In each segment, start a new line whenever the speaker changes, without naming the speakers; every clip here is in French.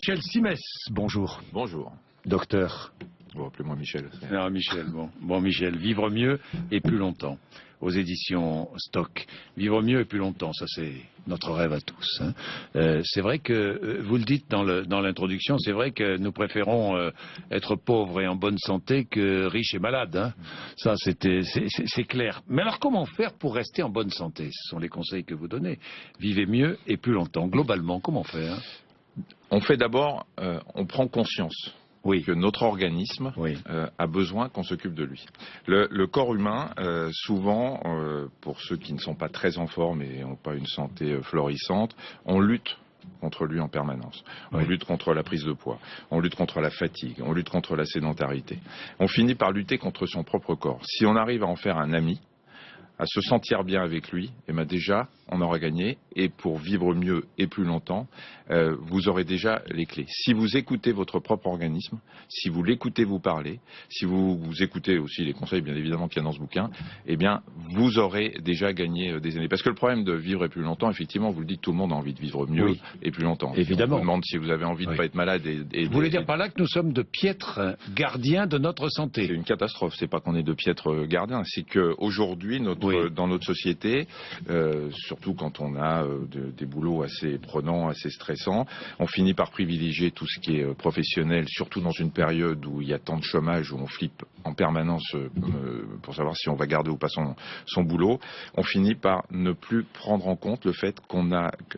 Michel Simès, bonjour.
Bonjour.
Docteur.
Bon, appelez-moi Michel.
Non, Michel, bon Michel, vivre mieux et plus longtemps. Aux éditions Stock. Vivre mieux et plus longtemps, ça c'est notre rêve à tous. Hein. C'est vrai que, vous le dites dans l'introduction, c'est vrai que nous préférons être pauvres et en bonne santé que riches et malades. Hein. Ça c'est clair. Mais alors comment faire pour rester en bonne santé? Ce sont les conseils que vous donnez. Vivez mieux et plus longtemps. Globalement, comment faire?
On fait d'abord, on prend conscience.
Oui.
Que notre organisme a besoin qu'on s'occupe de lui. Le corps humain, souvent, pour ceux qui ne sont pas très en forme et n'ont pas une santé florissante, on lutte contre lui en permanence. On lutte contre la prise de poids, on lutte contre la fatigue, on lutte contre la sédentarité. On finit par lutter contre son propre corps. Si on arrive à en faire un ami, à se sentir bien avec lui, et bien déjà, on aura gagné. Et pour vivre mieux et plus longtemps, vous aurez déjà les clés. Si vous écoutez votre propre organisme, si vous l'écoutez vous parler, si vous écoutez aussi les conseils, bien évidemment, qu'il y a dans ce bouquin, eh bien, vous aurez déjà gagné des années. Parce que le problème de vivre et plus longtemps, effectivement, vous le dites, tout le monde a envie de vivre mieux et plus longtemps.
Évidemment.
On vous demande si vous avez envie de ne pas être malade.
Vous voulez dire par là que nous sommes de piètres gardiens de notre santé?
C'est une catastrophe. C'est pas qu'on est de piètres gardiens, c'est qu'aujourd'hui, dans notre société, surtout quand on a des boulots assez prenants, assez stressants, on finit par privilégier tout ce qui est professionnel, surtout dans une période où il y a tant de chômage, où on flippe en permanence pour savoir si on va garder ou pas son boulot. On finit par ne plus prendre en compte le fait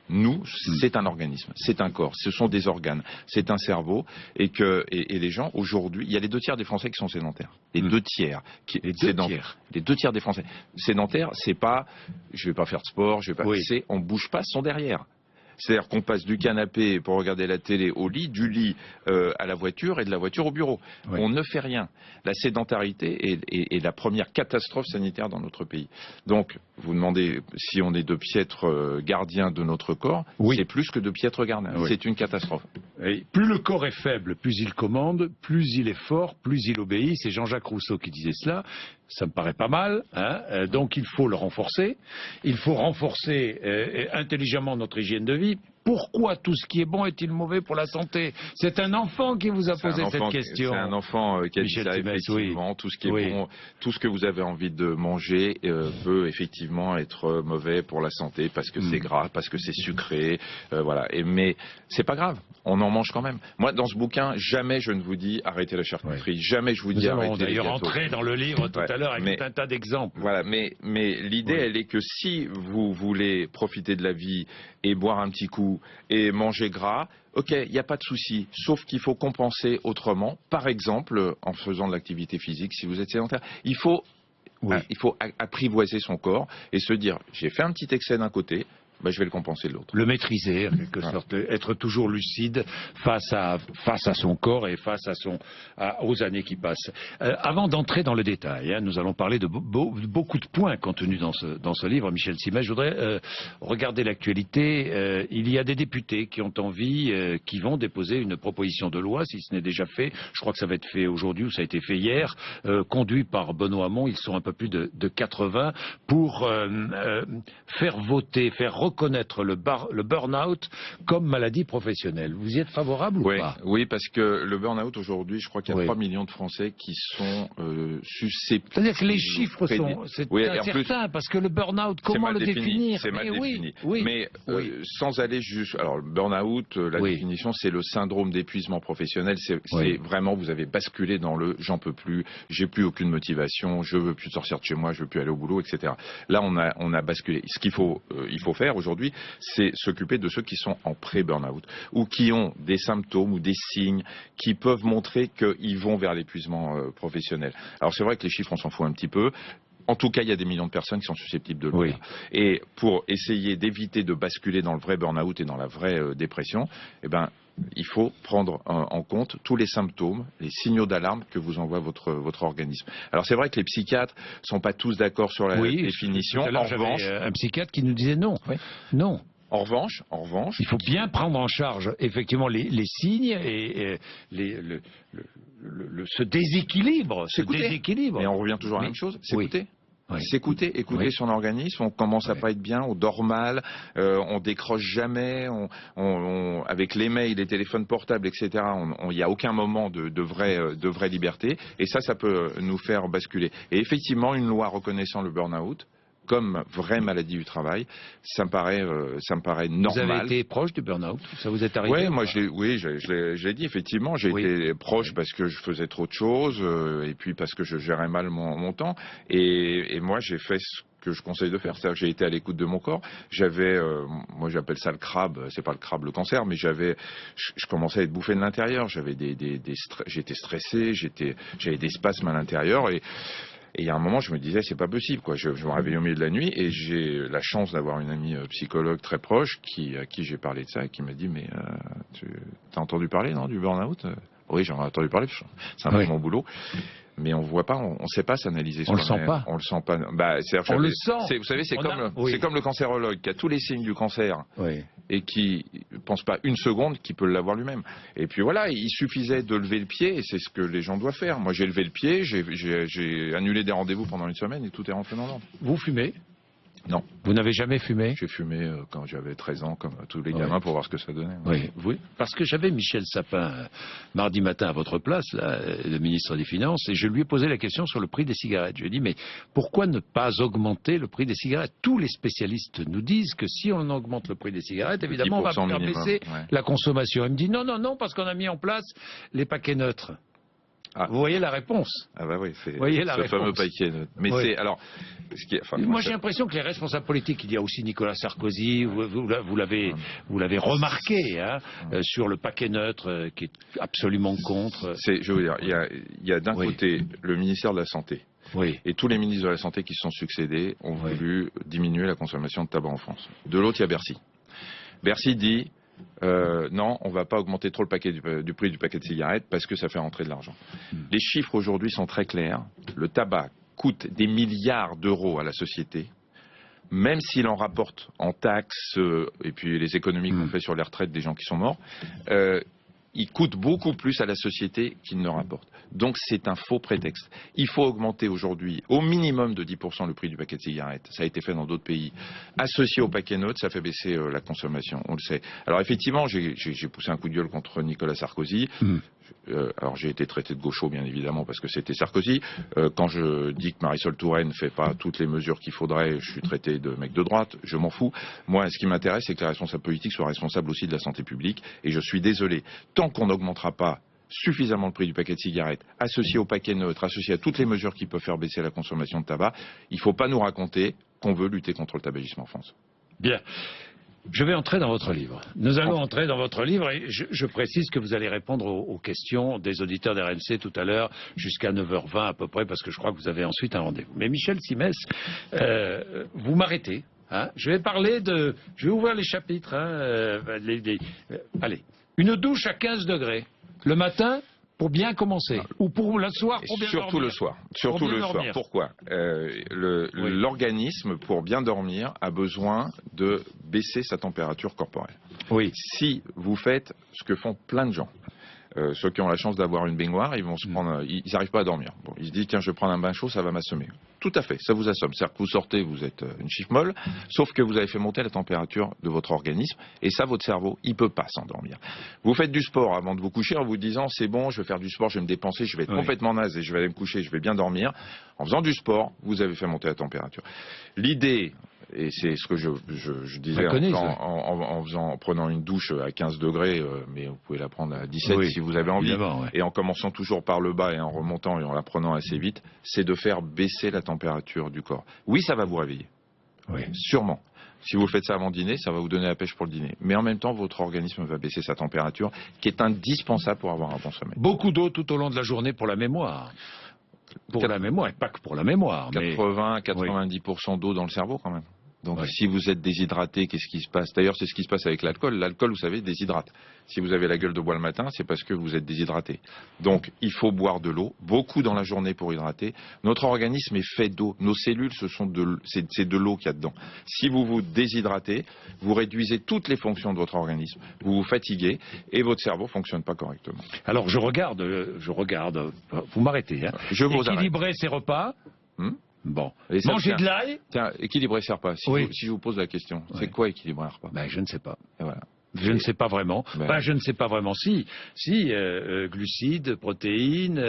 nous, c'est un organisme, c'est un corps, ce sont des organes, c'est un cerveau, et les gens, aujourd'hui, il y a les 2 tiers des Français qui sont sédentaires. Les 2 tiers. Les 2 tiers des Français. Sédentaires, c'est pas, je vais pas faire de sport, c'est, on bouge pas, sont derrière. C'est-à-dire qu'on passe du canapé pour regarder la télé au lit, du lit à la voiture et de la voiture au bureau. On ne fait rien. La sédentarité est la première catastrophe sanitaire dans notre pays. Donc, vous demandez si on est de piètres gardiens de notre corps, c'est plus que de piètres gardiens. C'est une catastrophe.
Et plus le corps est faible, plus il commande, plus il est fort, plus il obéit. C'est Jean-Jacques Rousseau qui disait cela. Ça me paraît pas mal. Hein. Donc il faut le renforcer. Il faut renforcer intelligemment notre hygiène de vie. Pourquoi tout ce qui est bon est-il mauvais pour la santé? C'est un enfant qui vous a posé cette question.
C'est un enfant qui a dit ça, effectivement. Tout ce qui est bon, tout ce que vous avez envie de manger peut effectivement être mauvais pour la santé parce que c'est gras, parce que c'est sucré. Voilà. Mais c'est pas grave, on en mange quand même. Moi, dans ce bouquin, jamais je ne vous dis arrêtez la charcuterie. Jamais je vous dis arrêtez les gâteaux.
Nous allons d'ailleurs entrer dans le livre tout à l'heure avec tout un tas d'exemples.
Voilà, mais l'idée, elle est que si vous voulez profiter de la vie et boire un petit coup et manger gras, ok, il n'y a pas de souci, sauf qu'il faut compenser autrement, par exemple en faisant de l'activité physique si vous êtes sédentaire. Il faut apprivoiser son corps et se dire, j'ai fait un petit excès d'un côté, je vais le compenser de l'autre.
Le maîtriser, en quelque sorte, être toujours lucide face à son corps et face aux années qui passent. Avant d'entrer dans le détail, nous allons parler de beaucoup de points contenus dans ce livre, Michel Simès. Je voudrais regarder l'actualité. Il y a des députés qui ont envie, qui vont déposer une proposition de loi, si ce n'est déjà fait. Je crois que ça va être fait aujourd'hui ou ça a été fait hier, conduit par Benoît Hamon. Ils sont un peu plus de 80 pour faire voter, faire reconnaître le burn-out comme maladie professionnelle. Vous y êtes favorable ou pas?
Oui, parce que le burn-out aujourd'hui, je crois qu'il y a 3 millions de Français qui sont susceptibles.
C'est-à-dire que les chiffres sont incertains, parce que le burn-out, comment le définir?
C'est mal défini. Mais sans aller juste... Alors, le burn-out, la définition, c'est le syndrome d'épuisement professionnel. C'est vraiment, vous avez basculé dans le « j'en peux plus, j'ai plus aucune motivation, je veux plus sortir de chez moi, je veux plus aller au boulot, etc. » Là, on a basculé. Ce qu'il faut faire aujourd'hui, c'est s'occuper de ceux qui sont en pré-burnout ou qui ont des symptômes ou des signes qui peuvent montrer qu'ils vont vers l'épuisement professionnel. Alors c'est vrai que les chiffres, on s'en fout un petit peu. En tout cas, il y a des millions de personnes qui sont susceptibles de le faire. Et pour essayer d'éviter de basculer dans le vrai burn-out et dans la vraie dépression, il faut prendre en compte tous les symptômes, les signaux d'alarme que vous envoie votre organisme. Alors c'est vrai que les psychiatres sont pas tous d'accord sur la définition.
En revanche, un psychiatre qui nous disait non. Non.
En revanche,
il faut bien prendre en charge effectivement les signes et ce déséquilibre.
Mais on revient toujours à la même chose, s'écouter. S'écouter, écouter son organisme. On commence à pas être bien, on dort mal, on décroche jamais, avec les mails, les téléphones portables, etc. Il n'y a aucun moment de vraie liberté. Et ça peut nous faire basculer. Et effectivement, une loi reconnaissant le burn-out comme vraie maladie du travail, ça me paraît normal.
Vous avez été proche du burn-out? Ça vous est arrivé?
Je l'ai dit, effectivement. J'ai été proche parce que je faisais trop de choses et puis parce que je gérais mal mon temps. Et moi, j'ai fait ce que je conseille de faire. C'est-à-dire que j'ai été à l'écoute de mon corps. Moi j'appelle ça le crabe, c'est pas le crabe le cancer, mais je commençais à être bouffé de l'intérieur. J'étais stressé, j'avais des spasmes à l'intérieur et il y a un moment, je me disais, c'est pas possible, quoi. Je me réveillais au milieu de la nuit et j'ai la chance d'avoir une amie psychologue très proche à qui j'ai parlé de ça et qui m'a dit, mais tu as entendu parler, non, du burn-out? Oui, j'en ai entendu parler, c'est un peu mon boulot. Mais on voit pas, on sait pas s'analyser.
On le sent pas.
On le sent pas.
On le sent.
Vous savez, c'est comme le cancérologue qui a tous les signes du cancer et qui pense pas une seconde qu'il peut l'avoir lui-même. Et puis voilà, il suffisait de lever le pied et c'est ce que les gens doivent faire. Moi, j'ai levé le pied, j'ai annulé des rendez-vous pendant une semaine et tout est rentré dans l'ordre.
Vous fumez?
Non.
Vous n'avez jamais fumé?
J'ai fumé quand j'avais 13 ans, comme tous les gamins, pour voir ce que ça donnait.
Oui, parce que j'avais Michel Sapin mardi matin à votre place, là, le ministre des Finances, et je lui ai posé la question sur le prix des cigarettes. Je lui ai dit, mais pourquoi ne pas augmenter le prix des cigarettes? Tous les spécialistes nous disent que si on augmente le prix des cigarettes, évidemment, on va faire baisser la consommation. Il me dit, non, parce qu'on a mis en place les paquets neutres. Vous voyez la réponse.
Ah bah oui, c'est ce fameux paquet neutre. Mais c'est alors.
Moi j'ai l'impression que les responsables politiques, il y a aussi Nicolas Sarkozy, vous l'avez remarqué, sur le paquet neutre qui est absolument contre.
Je veux dire, il y a d'un côté le ministère de la Santé. Et tous les ministres de la Santé qui se sont succédés ont voulu diminuer la consommation de tabac en France. De l'autre, il y a Bercy. Bercy dit non, on ne va pas augmenter trop du prix du paquet de cigarettes parce que ça fait rentrer de l'argent. Les chiffres aujourd'hui sont très clairs. Le tabac coûte des milliards d'euros à la société, même s'il en rapporte en taxes et puis les économies qu'on fait sur les retraites des gens qui sont morts. Il coûte beaucoup plus à la société qu'il ne rapporte. Donc c'est un faux prétexte. Il faut augmenter aujourd'hui au minimum de 10% le prix du paquet de cigarettes. Ça a été fait dans d'autres pays. Associé au paquet neutre, ça fait baisser la consommation, on le sait. Alors effectivement, j'ai poussé un coup de gueule contre Nicolas Sarkozy. Alors j'ai été traité de gaucho bien évidemment parce que c'était Sarkozy. Quand je dis que Marisol Touraine ne fait pas toutes les mesures qu'il faudrait, je suis traité de mec de droite, je m'en fous. Moi ce qui m'intéresse c'est que les responsables politiques soient responsables aussi de la santé publique et je suis désolé, tant qu'on n'augmentera pas suffisamment le prix du paquet de cigarettes, associé au paquet neutre, associé à toutes les mesures qui peuvent faire baisser la consommation de tabac, il ne faut pas nous raconter qu'on veut lutter contre le tabagisme en France.
Bien. Je vais entrer dans votre livre. Nous allons entrer dans votre livre et je précise que vous allez répondre aux questions des auditeurs d'RMC tout à l'heure jusqu'à 9h20 à peu près parce que je crois que vous avez ensuite un rendez-vous. Mais Michel Simès, vous m'arrêtez. Je vais ouvrir les chapitres. Allez, une douche à 15 degrés le matin pour bien commencer ou pour le soir pour bien dormir.
Surtout le soir. Pourquoi L'organisme, pour bien dormir, a besoin de baisser sa température corporelle. Si vous faites ce que font plein de gens, ceux qui ont la chance d'avoir une baignoire, ils n'arrivent pas à dormir. Bon, ils se disent tiens, je vais prendre un bain chaud, ça va m'assommer. Tout à fait, ça vous assomme. C'est-à-dire que vous sortez, vous êtes une chiffre molle, sauf que vous avez fait monter la température de votre organisme, et ça, votre cerveau, il peut pas s'endormir. Vous faites du sport avant de vous coucher en vous disant c'est bon, je vais faire du sport, je vais me dépenser, je vais être complètement naze et je vais aller me coucher, je vais bien dormir. En faisant du sport, vous avez fait monter la température. L'idée, et c'est ce que je disais en prenant une douche à 15 degrés, mais vous pouvez la prendre à 17 si vous avez envie, et en commençant toujours par le bas et en remontant et en la prenant assez vite, c'est de faire baisser la température du corps. Oui, ça va vous réveiller, sûrement. Si vous faites ça avant dîner, ça va vous donner la pêche pour le dîner. Mais en même temps, votre organisme va baisser sa température, qui est indispensable pour avoir un bon sommeil.
Beaucoup d'eau tout au long de la journée pour la mémoire. Pour la mémoire, et pas que pour la mémoire.
80-90% d'eau dans le cerveau quand même. Donc si vous êtes déshydraté, qu'est-ce qui se passe? D'ailleurs, c'est ce qui se passe avec l'alcool. L'alcool, vous savez, déshydrate. Si vous avez la gueule de bois le matin, c'est parce que vous êtes déshydraté. Donc il faut boire de l'eau, beaucoup dans la journée pour hydrater. Notre organisme est fait d'eau. Nos cellules, c'est de l'eau qu'il y a dedans. Si vous vous déshydratez, vous réduisez toutes les fonctions de votre organisme. Vous vous fatiguez et votre cerveau ne fonctionne pas correctement.
Alors je regarde, vous m'arrêtez.
Je vous
équilibrer ses repas. Bon.
Et ça,
Manger de l'ail?
Tiens, équilibrer ses repas. Si,
Oui.
si je vous pose la question,
Oui.
c'est quoi équilibrer un repas?
Ben, je ne sais pas.
Et voilà.
Je ne sais pas vraiment.
Ben...
Enfin, je ne sais pas vraiment. Si, glucides, protéines,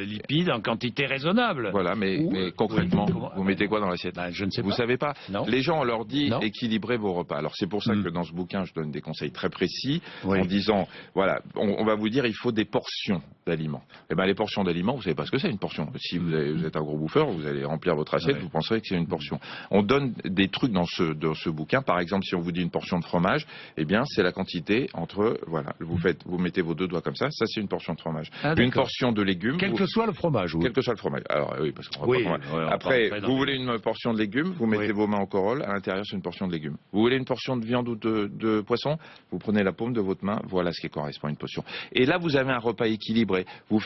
lipides en quantité raisonnable.
Voilà, mais concrètement, vous mettez quoi dans l'assiette?
Ben, je ne sais pas.
Vous savez pas?
Non.
Les gens, on leur dit
non.
équilibrez vos repas. Alors c'est pour ça que dans ce bouquin, je donne des conseils très précis
oui.
en disant, voilà, on va vous dire il faut des portions d'aliments. Eh ben les portions d'aliments, vous savez pas ce que c'est une portion. Si vous êtes un gros bouffeur, vous allez remplir votre assiette, vous penserez que c'est une portion. On donne des trucs dans ce bouquin. Par exemple, si on vous dit une portion de fromage, eh bien c'est la quantité entre, voilà, vous mettez vos 2 doigts comme ça c'est une portion de fromage. Une portion de légumes.
Quel que soit le fromage.
Quel que soit le fromage. Alors oui, parce qu'on va pas fromage. Après, vous voulez une portion de légumes, vous mettez vos mains en corolle, à l'intérieur c'est une portion de légumes. Vous voulez une portion de viande ou de poisson, vous prenez la paume de votre main, voilà ce qui correspond à une portion. Et là vous avez un repas équilibré. Vous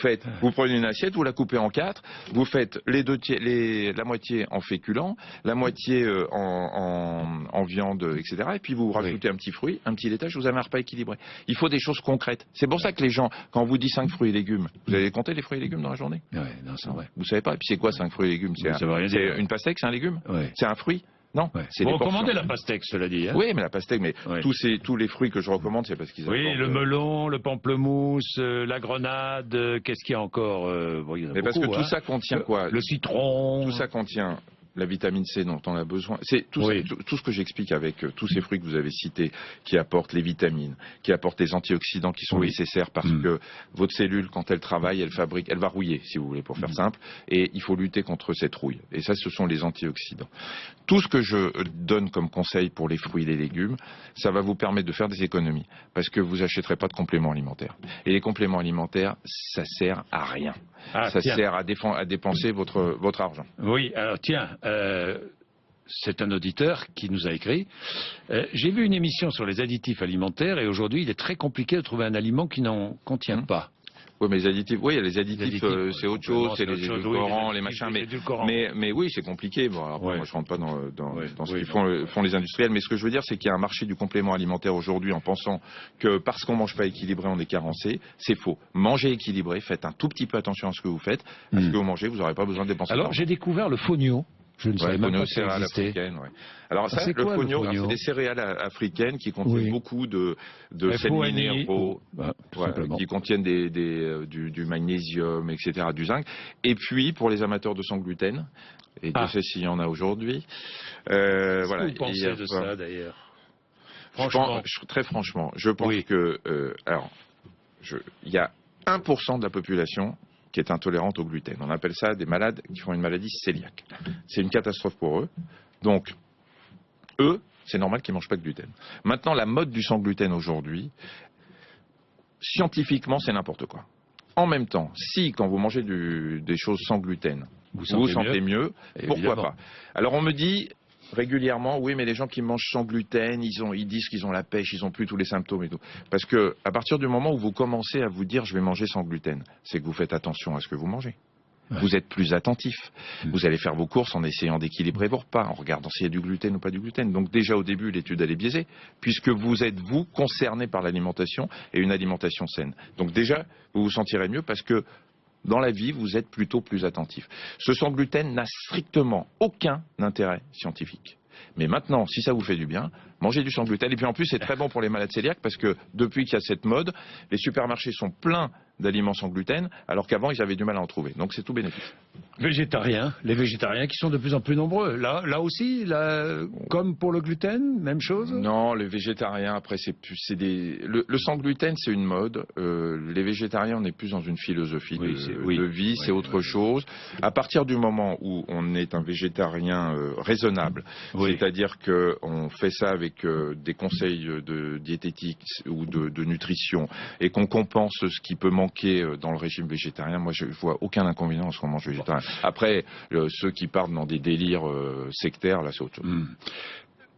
prenez une assiette, vous la coupez en 4, vous faites la moitié en féculents, la moitié en viande, etc. Et puis vous rajoutez un petit fruit, un petit laitage, vous avez un repas équilibré. Il faut des choses concrètes. C'est pour ça que les gens, quand on vous dit 5 fruits et légumes, vous avez compté les fruits et légumes dans la journée?
Oui, non, c'est vrai.
Vous savez pas? Et puis c'est quoi 5 fruits et légumes? C'est une pastèque, c'est un légume? C'est un fruit? Non,
c'est vous recommandez la pastèque, cela dit. Hein?
Oui, mais la pastèque, mais tous les fruits que je recommande, c'est parce qu'ils apportent...
Oui, le melon, le pamplemousse, la grenade, qu'est-ce qu'il y a encore? Il y en a
mais
beaucoup,
parce que tout ça contient quoi?
Le citron.
Tout ça contient la vitamine C dont on a besoin. C'est tout ce que j'explique avec tous ces fruits que vous avez cités, qui apportent les vitamines, qui apportent les antioxydants qui sont nécessaires parce que votre cellule, quand elle travaille, elle va rouiller, si vous voulez, pour faire simple, et il faut lutter contre cette rouille. Et ça, ce sont les antioxydants. Tout ce que je donne comme conseil pour les fruits et les légumes, ça va vous permettre de faire des économies, parce que vous n'achèterez pas de compléments alimentaires. Et les compléments alimentaires, ça sert à rien. Ça sert à dépenser votre argent.
Oui, alors tiens, c'est un auditeur qui nous a écrit. J'ai vu une émission sur les additifs alimentaires et aujourd'hui, il est très compliqué de trouver un aliment qui n'en contient pas.
Oui, mais les additifs, les additifs, c'est autre chose, c'est les édulcorants, les machins, mais oui, c'est compliqué. Bon, alors moi, je rentre pas dans ce qu'ils font les industriels, mais ce que je veux dire, c'est qu'il y a un marché du complément alimentaire aujourd'hui en pensant que parce qu'on mange pas équilibré, on est carencé. C'est faux. Mangez équilibré, faites un tout petit peu attention à ce que vous faites, à ce que vous mangez, vous n'aurez pas besoin de dépenser.
Alors, j'ai découvre le fonio. Je ne savais même pas que ça existait.
Alors ça, le fonio, c'est des céréales africaines qui contiennent beaucoup de sels minéraux, qui contiennent du magnésium, etc., du zinc. Et puis, pour les amateurs de sans gluten, et Dieu sait s'il y en a aujourd'hui,
Qu'est-ce que vous pensez de ça, d'ailleurs?
Franchement, très franchement, je pense que, il y a 1% de la population qui est intolérante au gluten. On appelle ça des malades qui font une maladie cœliaque. C'est une catastrophe pour eux. Donc, eux, c'est normal qu'ils ne mangent pas de gluten. Maintenant, la mode du sans gluten aujourd'hui, scientifiquement, c'est n'importe quoi. En même temps, si quand vous mangez des choses sans gluten, vous vous sentez mieux, pourquoi pas? Alors on me dit régulièrement, oui, mais les gens qui mangent sans gluten, ils disent qu'ils ont la pêche, ils n'ont plus tous les symptômes et tout. Parce que à partir du moment où vous commencez à vous dire je vais manger sans gluten, c'est que vous faites attention à ce que vous mangez. Vous êtes plus attentif. Vous allez faire vos courses en essayant d'équilibrer vos repas, en regardant s'il y a du gluten ou pas du gluten. Donc déjà au début, l'étude elle est biaisée, puisque vous êtes vous concerné par l'alimentation et une alimentation saine. Donc déjà, vous vous sentirez mieux parce que dans la vie, vous êtes plutôt plus attentif. Ce sans gluten n'a strictement aucun intérêt scientifique. Mais maintenant, si ça vous fait du bien, mangez du sans gluten. Et puis en plus, c'est très bon pour les malades cœliaques parce que depuis qu'il y a cette mode, les supermarchés sont pleins d'aliments sans gluten, alors qu'avant, ils avaient du mal à en trouver. Donc c'est tout bénéfice.
Végétariens, les végétariens qui sont de plus en plus nombreux. Là aussi, comme pour le gluten, même chose?
Non, les végétariens, après, le sans gluten, c'est une mode. Les végétariens, on est plus dans une philosophie de vie, c'est autre chose. À partir du moment où on est un végétarien raisonnable, c'est-à-dire qu'on fait ça avec des conseils de diététique ou de nutrition et qu'on compense ce qui peut manquer dans le régime végétarien, moi je vois aucun inconvénient à ce qu'on mange végétarien. Après, ceux qui partent dans des délires sectaires, là c'est autre chose.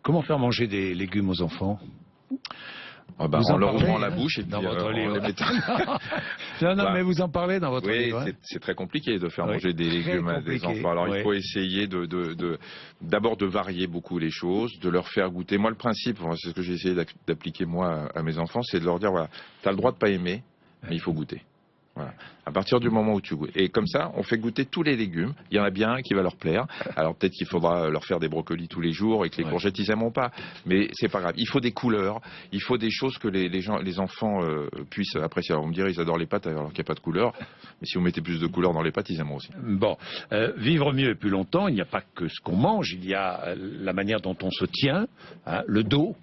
Comment faire manger des légumes aux enfants?
En leur ouvrant la bouche et puis
dans votre livre.
les mettant...
non, mais vous en parlez dans votre livre.
Oui, c'est très compliqué de faire manger des légumes à des enfants. Alors il faut essayer d'abord de varier beaucoup les choses, de leur faire goûter. Moi le principe, c'est ce que j'ai essayé d'appliquer moi à mes enfants, c'est de leur dire voilà, tu as le droit de pas aimer, mais il faut goûter. Voilà. À partir du moment où tu goûtes. Et comme ça, on fait goûter tous les légumes. Il y en a bien un qui va leur plaire. Alors peut-être qu'il faudra leur faire des brocolis tous les jours et que les courgettes, ils n'aimeront pas. Mais c'est pas grave. Il faut des couleurs. Il faut des choses que les enfants puissent apprécier. Alors on me dirait, ils adorent les pâtes alors qu'il n'y a pas de couleurs. Mais si vous mettez plus de couleurs dans les pâtes, ils aimeront aussi.
Bon, vivre mieux et plus longtemps, il n'y a pas que ce qu'on mange. Il y a la manière dont on se tient, hein, le dos.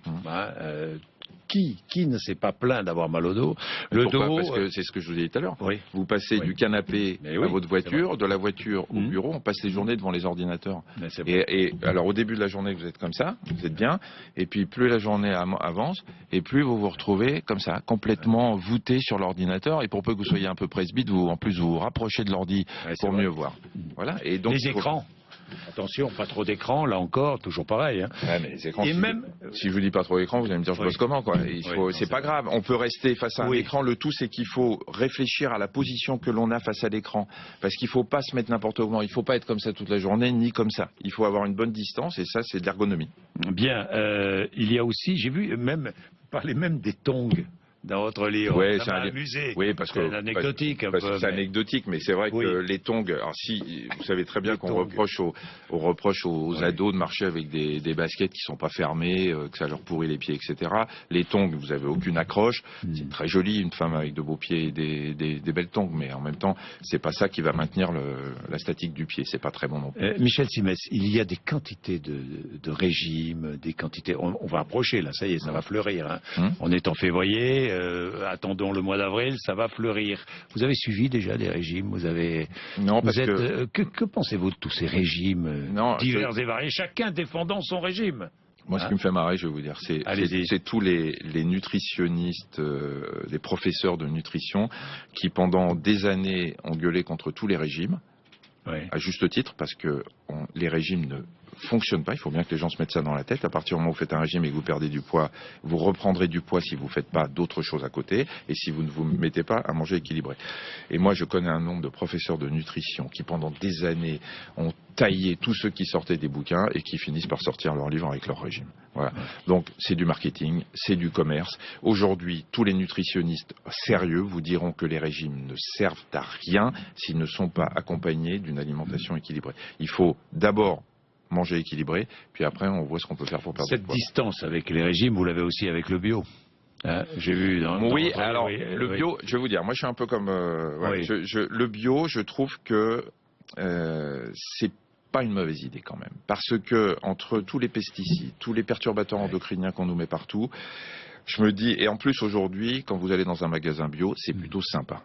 Qui ne s'est pas plaint d'avoir mal au dos? Le dos,
parce que c'est ce que je vous ai dit tout à l'heure.
Oui.
Vous passez du canapé à votre voiture, de la voiture au bureau, on passe les journées devant les ordinateurs. Et alors au début de la journée, vous êtes comme ça, vous êtes bien, et puis plus la journée avance, et plus vous vous retrouvez comme ça, complètement voûté sur l'ordinateur, et pour peu que vous soyez un peu presbyte, en plus vous vous rapprochez de l'ordi pour mieux voir. Voilà. Et donc,
les écrans. Attention, pas trop d'écran, là encore, toujours pareil. Hein.
Ouais, mais les écrans,
et même...
si je vous dis pas trop d'écran, vous allez me dire je bosse comment, quoi. C'est pas grave, on peut rester face à un écran. Le tout, c'est qu'il faut réfléchir à la position que l'on a face à l'écran. Parce qu'il faut pas se mettre n'importe comment. Il faut pas être comme ça toute la journée, ni comme ça. Il faut avoir une bonne distance, et ça, c'est de l'ergonomie.
Bien, il y a aussi, j'ai vu parler même des tongs dans votre livre.
Ouais,
ça m'a amusé.
Oui, parce que
c'est anecdotique un peu.
C'est anecdotique, mais c'est vrai que les tongs. Alors si vous savez très bien qu'on reproche aux ados de marcher avec des baskets qui sont pas fermées, que ça leur pourrit les pieds, etc. Les tongs, vous avez aucune accroche. C'est très joli, une femme avec de beaux pieds et des belles tongs, mais en même temps, c'est pas ça qui va maintenir la statique du pied. C'est pas très bon non plus.
Michel Simès, il y a des quantités de régimes, des quantités. On va approcher là, ça y est, ça va fleurir. Hein. On est en février. Attendons le mois d'avril, ça va fleurir. Vous avez suivi déjà des régimes?
Non, parce
que pensez-vous de tous ces régimes divers et variés, chacun défendant son régime?
Moi, ce qui me fait marrer, je vais vous dire, c'est tous les nutritionnistes, les professeurs de nutrition qui, pendant des années, ont gueulé contre tous les régimes, à juste titre, parce que les régimes ne fonctionne pas. Il faut bien que les gens se mettent ça dans la tête. À partir du moment où vous faites un régime et que vous perdez du poids, vous reprendrez du poids si vous ne faites pas d'autres choses à côté et si vous ne vous mettez pas à manger équilibré. Et moi, je connais un nombre de professeurs de nutrition qui, pendant des années, ont taillé tous ceux qui sortaient des bouquins et qui finissent par sortir leurs livres avec leur régime. Voilà. Donc, c'est du marketing, c'est du commerce. Aujourd'hui, tous les nutritionnistes sérieux vous diront que les régimes ne servent à rien s'ils ne sont pas accompagnés d'une alimentation équilibrée. Il faut d'abord manger équilibré, puis après on voit ce qu'on peut faire pour perdre du poids.
Cette distance avec les régimes, vous l'avez aussi avec le bio. Hein, j'ai vu
le bio, je vais vous dire, moi je suis un peu comme le bio, je trouve que c'est pas une mauvaise idée quand même, parce que entre tous les pesticides, tous les perturbateurs endocriniens qu'on nous met partout, je me dis, et en plus aujourd'hui, quand vous allez dans un magasin bio, c'est plutôt sympa.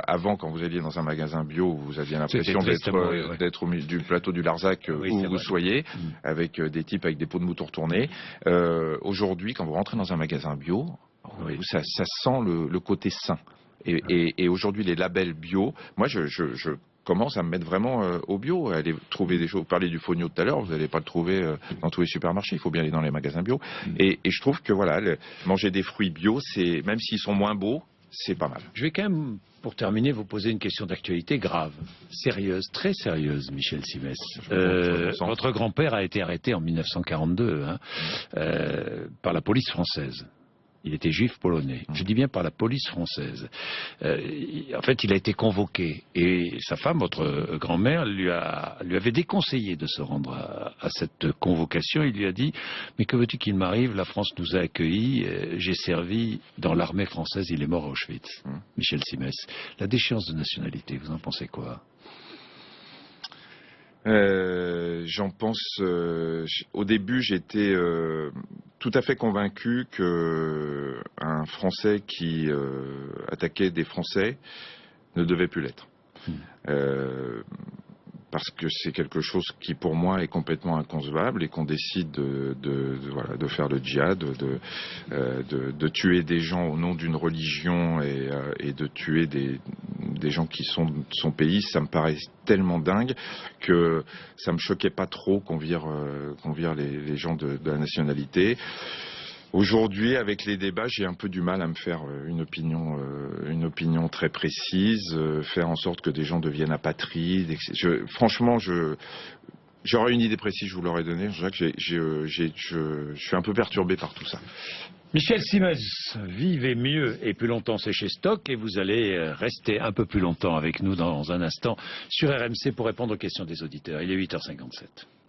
Avant, quand vous alliez dans un magasin bio, vous aviez l'impression d'être au milieu du plateau du Larzac où vous soyez, avec des types avec des peaux de mouton retournées. Aujourd'hui, quand vous rentrez dans un magasin bio, ça sent le côté sain. Et aujourd'hui, les labels bio, moi je commence à me mettre vraiment au bio, aller trouver des choses. Vous parlez du fonio tout à l'heure, vous n'allez pas le trouver dans tous les supermarchés, il faut bien aller dans les magasins bio. Et je trouve que manger des fruits bio, même s'ils sont moins beaux, c'est pas mal.
Je vais quand même, pour terminer, vous poser une question d'actualité grave, sérieuse, très sérieuse, Michel Simès. Votre grand-père a été arrêté en 1942 par la police française. Il était juif polonais. Je dis bien par la police française. En fait, il a été convoqué. Et sa femme, votre grand-mère, lui avait déconseillé de se rendre à cette convocation. Il lui a dit « Mais que veux-tu qu'il m'arrive? La France nous a accueillis. J'ai servi dans l'armée française. Il est mort à Auschwitz. » Michel Simès. La déchéance de nationalité, vous en pensez quoi?
J'en pense. Au début, j'étais tout à fait convaincu que un Français qui attaquait des Français ne devait plus l'être. Parce que c'est quelque chose qui, pour moi, est complètement inconcevable et qu'on décide de faire le djihad, de tuer des gens au nom d'une religion et de tuer des gens qui sont de son pays, ça me paraît tellement dingue que ça me choquait pas trop qu'on vire les gens de la nationalité. Aujourd'hui, avec les débats, j'ai un peu du mal à me faire une opinion très précise, faire en sorte que des gens deviennent apatrides. Franchement, j'aurais une idée précise, je vous l'aurais donnée. Je suis un peu perturbé par tout ça.
Michel Simès, vivez mieux et plus longtemps, c'est chez Stock, et vous allez rester un peu plus longtemps avec nous dans un instant sur RMC pour répondre aux questions des auditeurs. Il est 8h57.